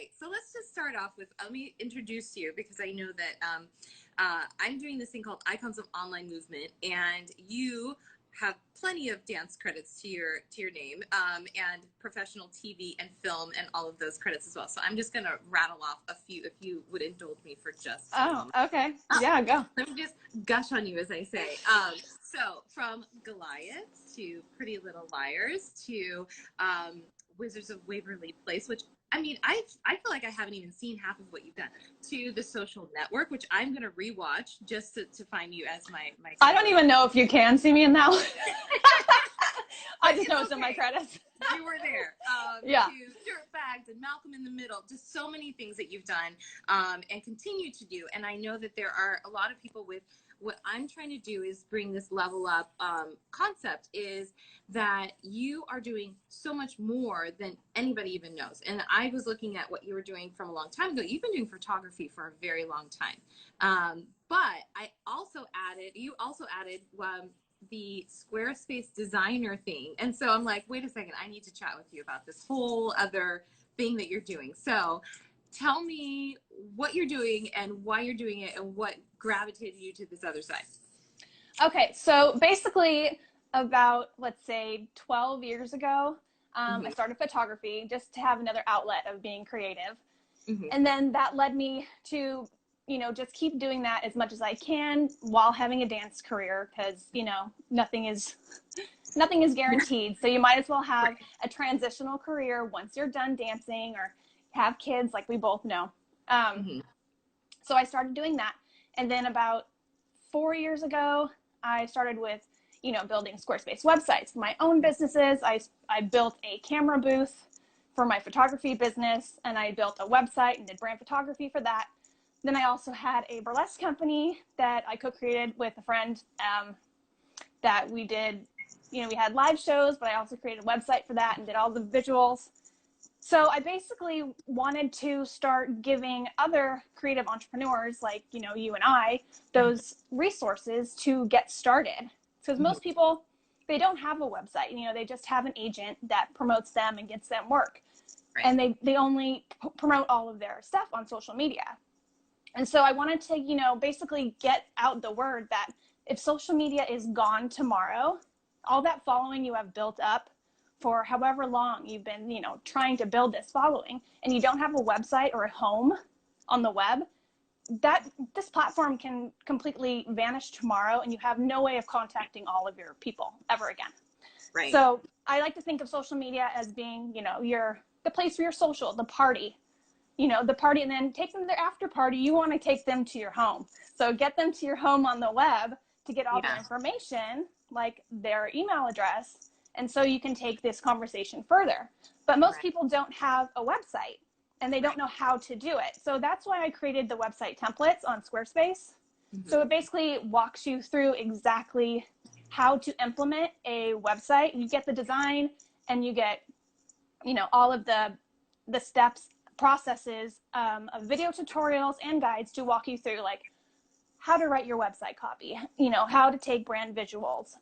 Okay, so let's just start off with, let me introduce you because I know that I'm doing this thing called Icons of Online Movement, and you have plenty of dance credits to your name, and professional TV and film and all of those credits as well. So I'm just gonna rattle off a few if you would indulge me for just a moment. Okay. Yeah, go. Let me just gush on you as I say. So from Goliath to Pretty Little Liars to Wizards of Waverly Place, which I mean, I feel like I haven't even seen half of what you've done, to The Social Network, which I'm going to rewatch just to find you as my I don't even know if you can see me in that one. I just know it's in my credits. You were there. Yeah. To Dirtbags and Malcolm in the Middle, just so many things that you've done and continue to do. And I know that there are a lot of people with what I'm trying to do is bring this level up concept, is that you are doing so much more than anybody even knows. And I was looking at what you were doing from a long time ago. You've been doing photography for a very long time. But you also added the Squarespace designer thing. And so I'm like, wait a second, I need to chat with you about this whole other thing that you're doing. So tell me what you're doing and why you're doing it and what gravitated you to this other side. Okay, so basically about, let's say 12 years ago, I started photography just to have another outlet of being creative. And then that led me to, just keep doing that as much as I can while having a dance career, because, nothing is guaranteed. So you might as well have a transitional career once you're done dancing or have kids, like we both know. So I started doing that. And then about 4 years ago, I started with, building Squarespace websites for my own businesses. I built a camera booth for my photography business, and I built a website and did brand photography for that. Then I also had a burlesque company that I co-created with a friend that we did, we had live shows, but I also created a website for that and did all the visuals. So I basically wanted to start giving other creative entrepreneurs like, you and I, those resources to get started. Because most people, they don't have a website, they just have an agent that promotes them and gets them work. Right. And they only promote all of their stuff on social media. And so I wanted to, basically get out the word that if social media is gone tomorrow, all that following you have built up for however long you've been, trying to build this following, and you don't have a website or a home on the web, that this platform can completely vanish tomorrow, and you have no way of contacting all of your people ever again. Right. So I like to think of social media as being, the place for your social, the party, the party, and then take them to their after party. You want to take them to your home. So get them to your home on the web to get all their information, like their email address. And so you can take this conversation further. But most people don't have a website, and they don't know how to do it. So that's why I created the website templates on Squarespace. So it basically walks you through exactly how to implement a website. You get the design, and you get, all of the steps, processes of video tutorials and guides to walk you through, like how to write your website copy, how to take brand visuals,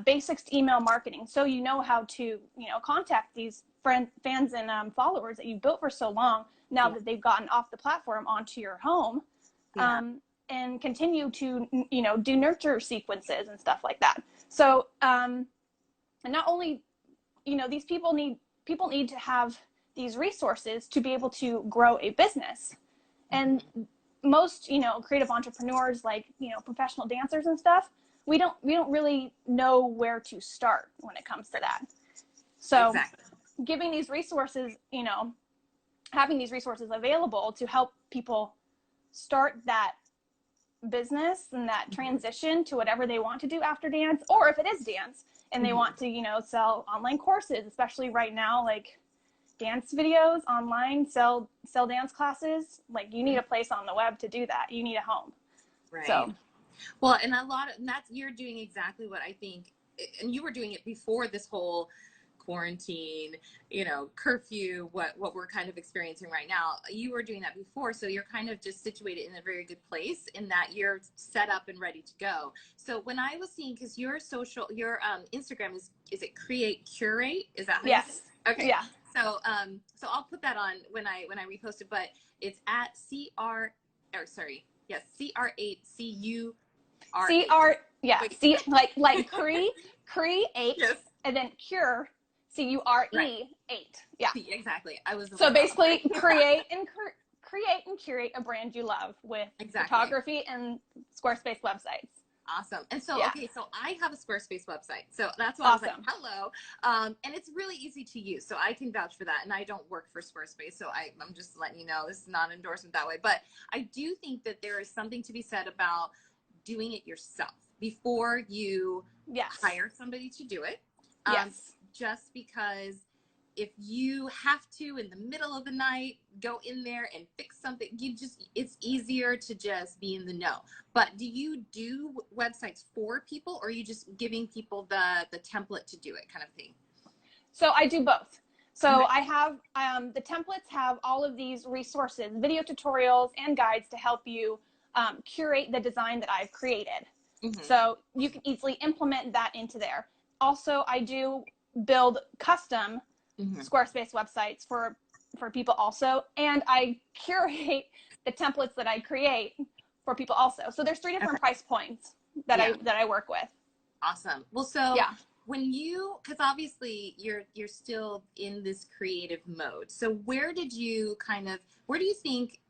basics to email marketing. So how to, contact these fans and followers that you've built for so long now that they've gotten off the platform onto your home, and continue to, do nurture sequences and stuff like that. So, and not only, these people need to have these resources to be able to grow a business. And most, creative entrepreneurs, like, professional dancers and stuff, we don't really know where to start when it comes to that. So giving these resources, having these resources available to help people start that business and that transition to whatever they want to do after dance, or if it is dance and they want to, sell online courses, especially right now, like dance videos online, sell dance classes, like you need a place on the web to do that. You need a home. Right. So, well, and you're doing exactly what I think, and you were doing it before this whole quarantine, curfew, what we're kind of experiencing right now. You were doing that before, so you're kind of just situated in a very good place in that you're set up and ready to go. So when I was seeing, because your Instagram is it Create Curate? Is that how yes. Okay. Yeah. So I'll put that on when I repost it, but it's at like create, Yes. and then cure, CURE 8. Yeah. Exactly. I was so basically create and curate a brand you love with photography and Squarespace websites. Awesome. And so, okay, so I have a Squarespace website. So that's why awesome. I was like, hello. And it's really easy to use. So I can vouch for that. And I don't work for Squarespace. So I'm just letting you know, this is not an endorsement that way. But I do think that there is something to be said about doing it yourself before you hire somebody to do it. Just because if you have to in the middle of the night go in there and fix something, it's easier to just be in the know. But do you do websites for people, or are you just giving people the template to do it kind of thing? So I do both. So I have the templates have all of these resources, video tutorials and guides to help you curate the design that I've created. So you can easily implement that into there. Also, I do build custom Squarespace websites for people also, and I curate the templates that I create for people also. So there's 3 different price points that I work with. Awesome. Well, so when you, because obviously you're still in this creative mode, so where do you think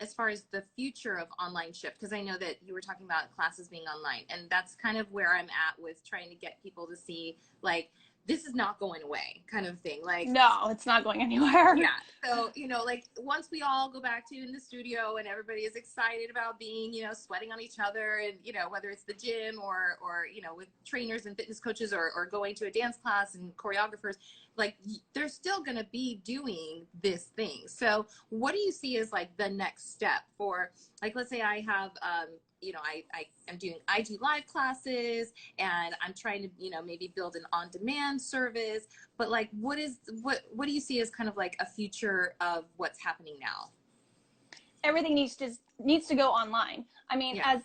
as far as the future of online shift, because I know that you were talking about classes being online, and that's kind of where I'm at with trying to get people to see, like, this is not going away kind of thing. Like, no, it's not going anywhere. Yeah. So, like once we all go back to in the studio and everybody is excited about being, sweating on each other, and, whether it's the gym or, with trainers and fitness coaches or going to a dance class and choreographers, like they're still going to be doing this thing. So what do you see as like the next step for, like, let's say I have, I am doing IG live classes, and I'm trying to, maybe build an on-demand service, but like, what do you see as kind of like a future of what's happening now? Everything needs to go online. I mean, as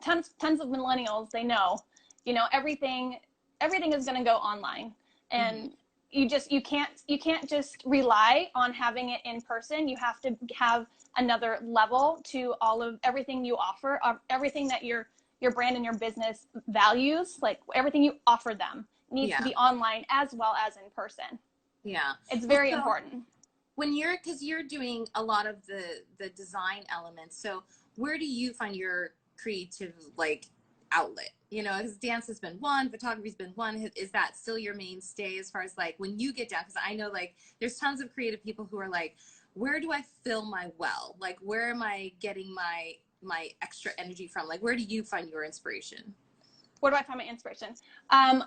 tons of millennials, they know, everything is going to go online, and you can't just rely on having it in person. You have to have another level to all of everything you offer, everything that your brand and your business values, like everything you offer them needs to be online as well as in person. Yeah. It's very important. When because you're doing a lot of the design elements, so where do you find your creative like outlet? Because dance has been one, photography's been one. Is that still your mainstay as far as like when you get down? Because I know like there's tons of creative people who are like, where do I fill my well? Like, where am I getting my extra energy from? Like, where do you find your inspiration? Where do I find my inspiration? I'm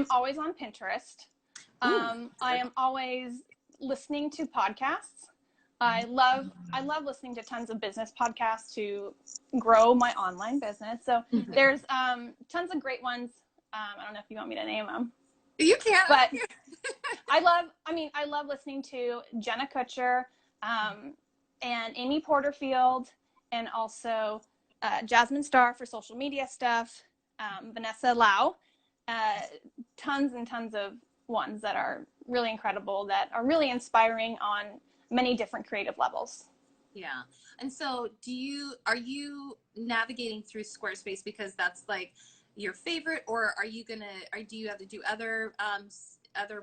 always on Pinterest. I am always listening to podcasts. I love listening to tons of business podcasts to grow my online business. So there's tons of great ones. I don't know if you want me to name them. You can't. But I love listening to Jenna Kutcher, and Amy Porterfield, and also Jasmine Starr for social media stuff, Vanessa Lau, tons and tons of ones that are really incredible, that are really inspiring on many different creative levels. Yeah. And so are you navigating through Squarespace because that's like your favorite, or do you have to do other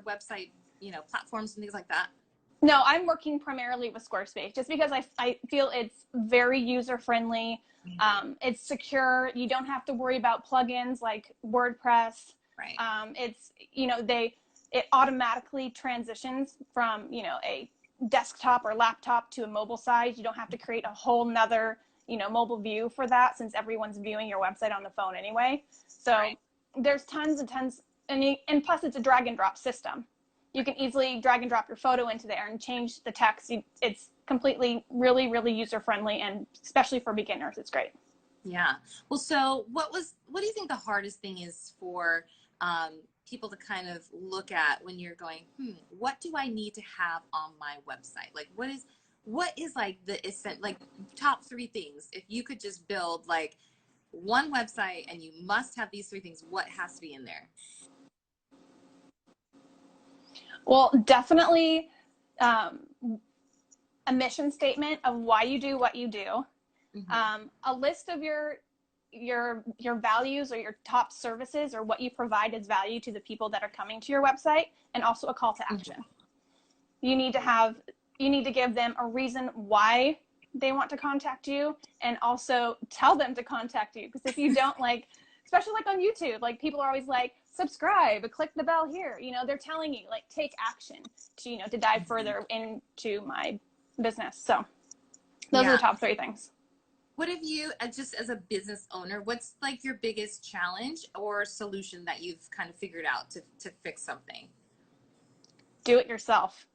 website, platforms and things like that? No, I'm working primarily with Squarespace just because I feel it's very user-friendly. It's secure. You don't have to worry about plugins like WordPress. Right. It automatically transitions from, a desktop or laptop to a mobile site. You don't have to create a whole nother, mobile view for that, since everyone's viewing your website on the phone anyway. So there's tons and tons, and plus it's a drag and drop system. You can easily drag and drop your photo into there and change the text. It's completely, really, really user-friendly, and especially for beginners, it's great. Yeah. Well, so what do you think the hardest thing is for people to kind of look at when you're going, what do I need to have on my website? Like, what is like like top 3 things? If you could just build like one website and you must have these 3 things, what has to be in there? Well, definitely a mission statement of why you do what you do, a list of your values or your top services or what you provide as value to the people that are coming to your website, and also a call to action. You need to give them a reason why they want to contact you, and also tell them to contact you. Because if you don't, like, especially like on YouTube, like people are always like, subscribe, click the bell here. You know, they're telling you like take action to, you know, to dive further into my business. So those are the top 3 things. What have you, just as a business owner, what's like your biggest challenge or solution that you've kind of figured out to fix something? Do it yourself.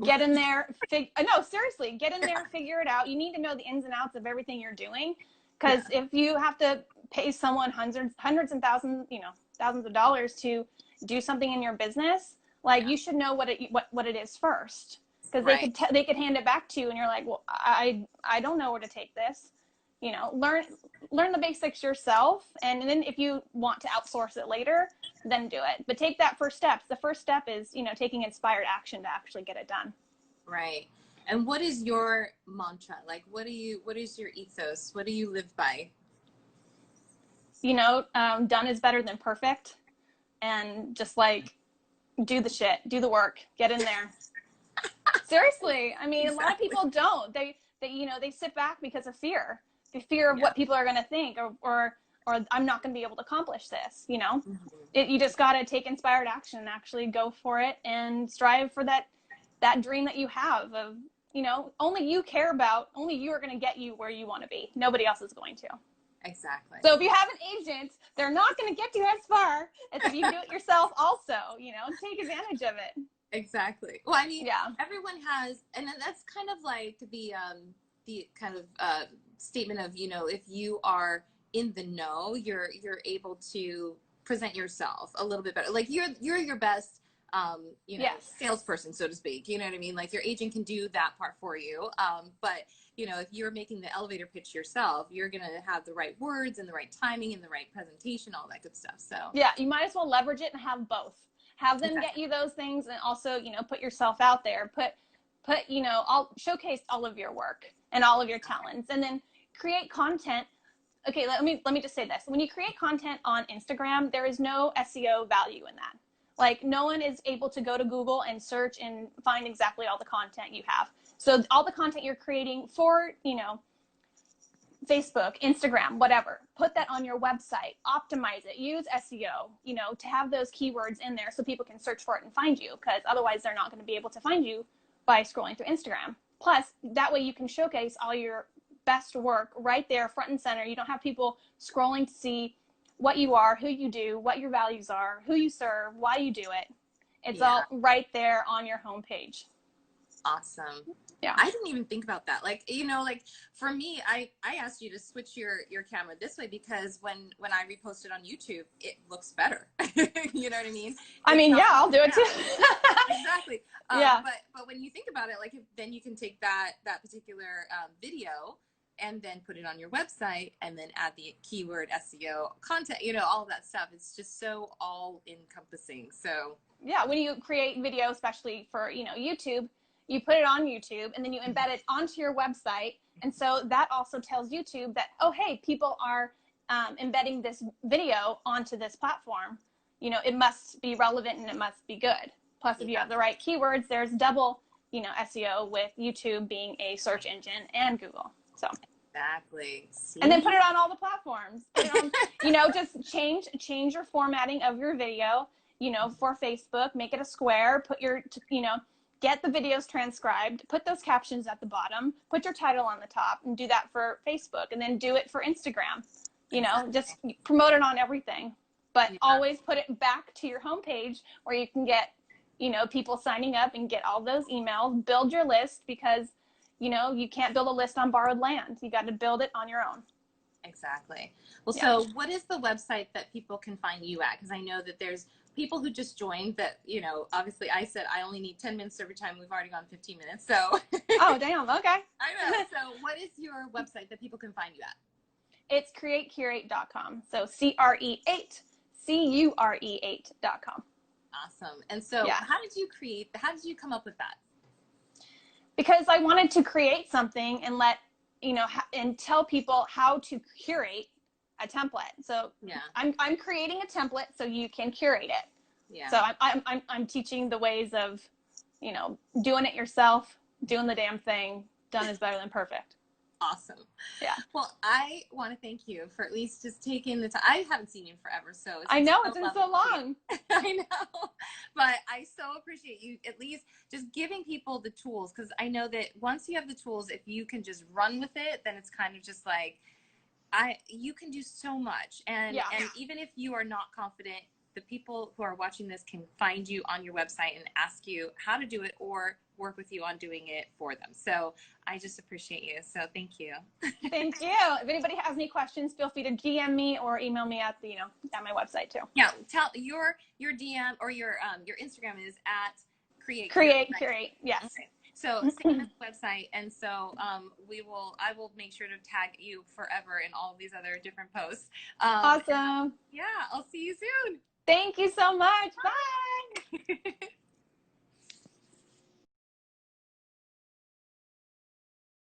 Get in there. No, seriously, get in there, figure it out. You need to know the ins and outs of everything you're doing. Because if you have to pay someone hundreds and thousands, you know, thousands of dollars to do something in your business, like you should know what it is first. Because they could hand it back to you, and you're like, well, I don't know where to take this. You know, learn the basics yourself, and then if you want to outsource it later, then do it. But take that first step. The first step is, you know, taking inspired action to actually get it done. Right. And what is your mantra? Like, what is your ethos? What do you live by? You know, done is better than perfect, and just like do the shit, do the work, get in there. Seriously, I mean, exactly. A lot of people don't. They you know, they sit back because of fear. The fear of what people are going to think, or I'm not going to be able to accomplish this, you know. You just got to take inspired action and actually go for it and strive for that dream that you have of, you know, only you care about, only you are going to get you where you want to be. Nobody else is going to. Exactly. So if you have an agent, they're not going to get you as far as if you do it yourself also, you know, take advantage of it. Exactly. Well, I mean, everyone has, and that's kind of like the kind of statement of, you know, if you are in the know, you're able to present yourself a little bit better. Like you're your best, you know, salesperson, so to speak. You know what I mean? Like your agent can do that part for you. But you know, if you're making the elevator pitch yourself, you're going to have the right words and the right timing and the right presentation, all that good stuff. So yeah, you might as well leverage it and have both. Have them get you those things, and also, you know, put yourself out there. Put, you know, showcase all of your work and all of your talents, and then create content. Okay, let me just say this. When you create content on Instagram, there is no SEO value in that. Like, no one is able to go to Google and search and find exactly all the content you have. So all the content you're creating for, you know, Facebook, Instagram, whatever, put that on your website, optimize it, use SEO, you know, to have those keywords in there so people can search for it and find you, because otherwise they're not going to be able to find you by scrolling through Instagram. Plus, that way you can showcase all your best work right there, front and center. You don't have people scrolling to see what you are, who you do, what your values are, who you serve, why you do it. It's all right there on your homepage. Awesome. Yeah. I didn't even think about that. Like, you know, like for me, I asked you to switch your camera this way because when I repost it on YouTube, it looks better. You know what I mean? I mean, yeah, I'll do it too. Exactly. Yeah. But when you think about it, like then you can take that particular video and then put it on your website and then add the keyword SEO content, you know, all of that stuff. It's just so all encompassing. So yeah, when you create video, especially for, you know, YouTube, you put it on YouTube and then you embed it onto your website. And so that also tells YouTube that, oh, hey, people are embedding this video onto this platform. You know, it must be relevant and it must be good. Plus, if you have the right keywords, there's double, you know, SEO with YouTube being a search engine and Google. So exactly. See? And then put it on all the platforms. Put it on, you know, just change your formatting of your video, you know, for Facebook, make it a square, put your, you know, get the videos transcribed, put those captions at the bottom, put your title on the top, and do that for Facebook, and then do it for Instagram. You know, just promote it on everything, but always put it back to your homepage where you can get, you know, people signing up and get all those emails, build your list, because, you know, you can't build a list on borrowed land. You got to build it on your own. Exactly. Well, so what is the website that people can find you at? Because I know that there's people who just joined that, you know, obviously I said I only need 10 minutes every time. We've already gone 15 minutes. So. Oh, damn. Okay. I know. So what is your website that people can find you at? It's createcurate.com. So CRE8, CURE8.com. Awesome. And so Yeah. how did you come up with that? Because I wanted to create something and and tell people how to curate a template. So Yeah. I'm creating a template so you can curate it. Yeah. So I'm teaching the ways of, doing it yourself, doing the damn thing. Done is better than perfect. Awesome. Yeah. Well, I want to thank you for at least just taking the time. I haven't seen you forever, so I know it's been so long. I know, but I so appreciate you at least just giving people the tools, because I know that once you have the tools, if you can just run with it, then it's kind of just like you can do so much. And even if you are not confident, the people who are watching this can find you on your website and ask you how to do it or work with you on doing it for them. So I just appreciate you. So thank you. Thank you. If anybody has any questions, feel free to DM me or email me at at my website too. Yeah. Tell your DM or your Instagram is at Curate. Yes. Okay. So same as the website. And so I will make sure to tag you forever in all these other different posts. Awesome. Yeah. I'll see you soon. Thank you so much. Bye.